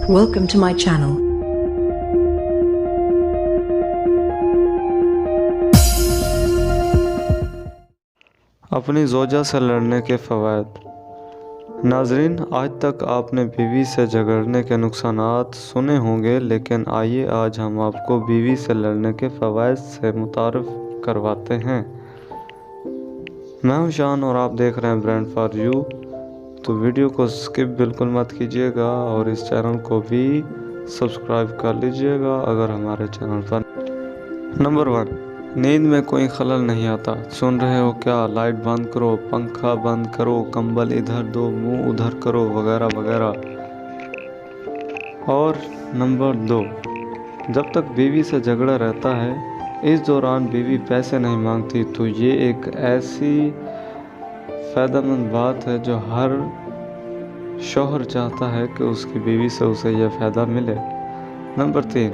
Welcome to my channel. अपनी ज़ौजा से लड़ने के फ़वाइद। नाज़रीन, आज तक आपने बीवी से झगड़ने के नुकसानात सुने होंगे, लेकिन आइए आज हम आपको बीवी से लड़ने के फ़वाइद से मुतारफ़ करवाते हैं। मैं हूं शान और आप देख रहे हैं ब्रांड फॉर यू। तो वीडियो को स्किप बिल्कुल मत कीजिएगा और इस चैनल को भी सब्सक्राइब कर लीजिएगा अगर हमारे चैनल पर। नंबर 1, नींद में कोई खलल नहीं आता। सुन रहे हो क्या? लाइट बंद करो, पंखा बंद करो, कंबल इधर दो, मुंह उधर करो, वगैरह वगैरह। और नंबर 2, जब तक बीवी से झगड़ा रहता है, इस दौरान बीवी पैसे नहीं मांगती, तो ये एक ऐसी फ़ायदेमंद बात है जो हर शौहर चाहता है कि उसकी बीवी से उसे यह फ़ायदा मिले। नंबर 3,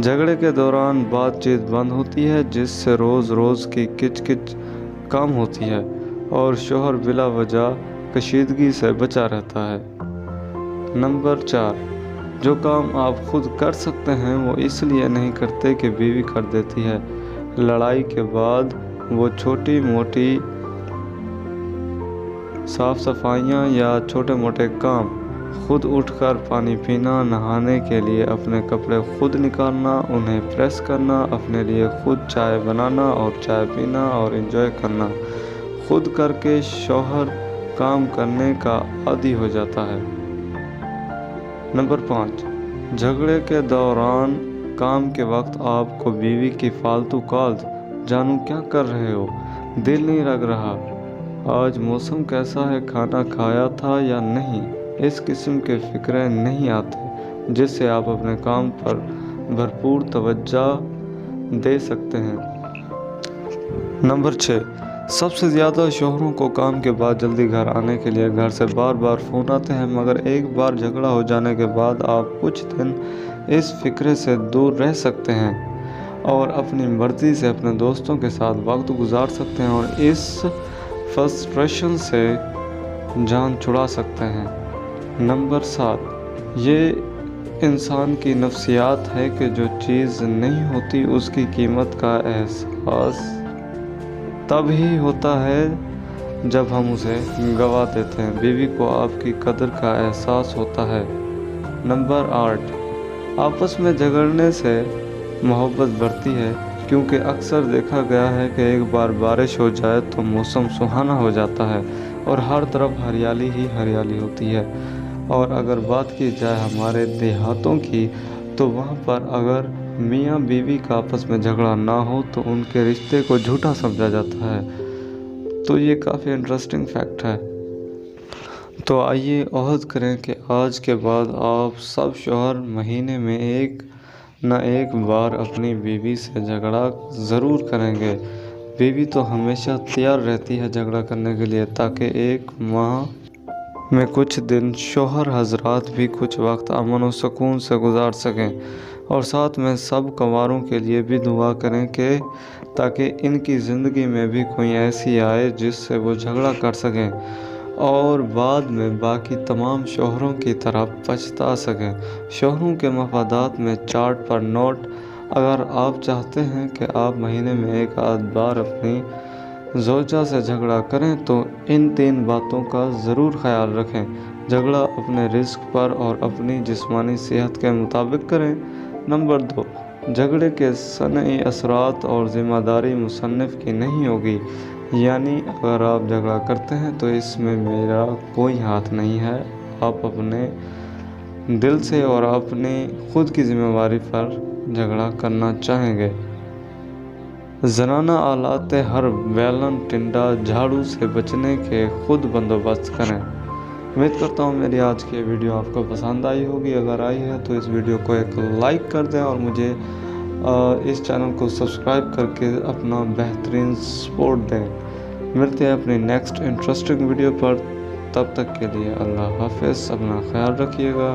झगड़े के दौरान बातचीत बंद होती है, जिससे रोज़ की किच कम होती है और शौहर बिला वजह कशीदगी से बचा रहता है। नंबर 4, जो काम आप खुद कर सकते हैं वो इसलिए नहीं करते कि बीवी कर देती है। लड़ाई के बाद वो छोटी मोटी साफ़ सफाइयाँ या छोटे मोटे काम, खुद उठकर पानी पीना, नहाने के लिए अपने कपड़े खुद निकालना, उन्हें प्रेस करना, अपने लिए खुद चाय बनाना और चाय पीना और एंजॉय करना, खुद करके शौहर काम करने का आदी हो जाता है। नंबर 5, झगड़े के दौरान काम के वक्त आपको बीवी की फालतू कॉल्स, जानू क्या कर रहे हो, दिल नहीं लग रहा, आज मौसम कैसा है, खाना खाया था या नहीं, इस किस्म के फ़िक्रे नहीं आते, जिससे आप अपने काम पर भरपूर तवज्जो दे सकते हैं। नंबर 6, सबसे ज़्यादा शौहरों को काम के बाद जल्दी घर आने के लिए घर से बार फ़ोन आते हैं, मगर एक बार झगड़ा हो जाने के बाद आप कुछ दिन इस फ़िक्रे से दूर रह सकते हैं और अपनी मर्ज़ी से अपने दोस्तों के साथ वक्त गुजार सकते हैं और इस फ्रस्ट्रेशन से जान छुड़ा सकते हैं। नंबर 7, ये इंसान की नफ्सियात है कि जो चीज़ नहीं होती उसकी कीमत का एहसास तब ही होता है जब हम उसे गवा देते हैं। बीवी को आपकी कदर का एहसास होता है। नंबर 8, आपस में झगड़ने से मोहब्बत बढ़ती है, क्योंकि अक्सर देखा गया है कि एक बार बारिश हो जाए तो मौसम सुहाना हो जाता है और हर तरफ हरियाली ही हरियाली होती है। और अगर बात की जाए हमारे देहातों की, तो वहाँ पर अगर मियाँ बीवी का आपस में झगड़ा ना हो तो उनके रिश्ते को झूठा समझा जाता है। तो ये काफ़ी इंटरेस्टिंग फैक्ट है। तो आइए अहद करें कि आज के बाद आप सब शौहर महीने में एक न एक बार अपनी बीवी से झगड़ा ज़रूर करेंगे। बीवी तो हमेशा तैयार रहती है झगड़ा करने के लिए, ताकि एक माह में कुछ दिन शौहर हजरात भी कुछ वक्त अमन और सुकून से गुजार सकें। और साथ में सब कंवारों के लिए भी दुआ करें कि ताकि इनकी ज़िंदगी में भी कोई ऐसी आए जिससे वो झगड़ा कर सकें और बाद में बाकी तमाम शौहरों की तरह पछता सकें। शौहरों के मफादात में चार्ट पर नोट, अगर आप चाहते हैं कि आप महीने में एक आध बार अपनी ज़ौजा से झगड़ा करें तो इन 3 बातों का ज़रूर ख्याल रखें। झगड़ा अपने रिस्क पर और अपनी जिस्मानी सेहत के मुताबिक करें। नंबर 2, झगड़े के सनई असरात और ज़िम्मेदारी मुसन्निफ़ की नहीं होगी, यानी अगर आप झगड़ा करते हैं तो इसमें मेरा कोई हाथ नहीं है। आप अपने दिल से और अपनी खुद की ज़िम्मेवारी पर झगड़ा करना चाहेंगे। ज़नाना आलात हर बेलन, टिंडा, झाड़ू से बचने के खुद बंदोबस्त करें। उम्मीद करता हूँ मेरी आज की वीडियो आपको पसंद आई होगी। अगर आई है तो इस वीडियो को एक लाइक कर दें और मुझे इस चैनल को सब्सक्राइब करके अपना बेहतरीन सपोर्ट दें। मिलते हैं अपनी नेक्स्ट इंटरेस्टिंग वीडियो पर। तब तक के लिए अल्लाह हाफ़िज़, अपना ख्याल रखिएगा।